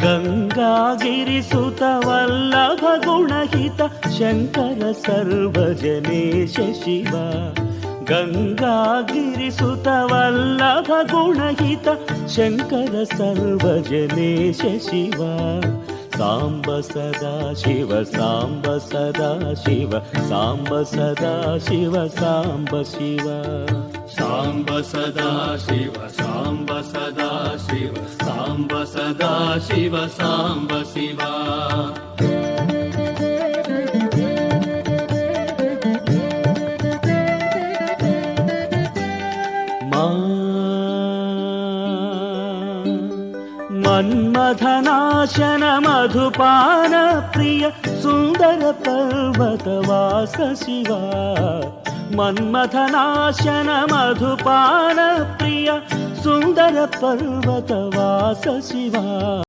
गंगागिरिसुत वल्लभ गुणहित शंकर सर्वजनेश शिव गंगागिरिसुत वल्लभ गुणहित शंकर सर्वजनेश शिव सांब सदा शिव सांब सदा शिव सांब सदा शिव सांब शिव सांब सदा शिव सांब सदा शिव सांब सदा शिव सांब शिव मन्मथनाशन मधुपान प्रिय सुंदर पर्वतवास शिवा मन्मथनाशन मधुपान प्रिय सुंदर पर्वतवास शिवा।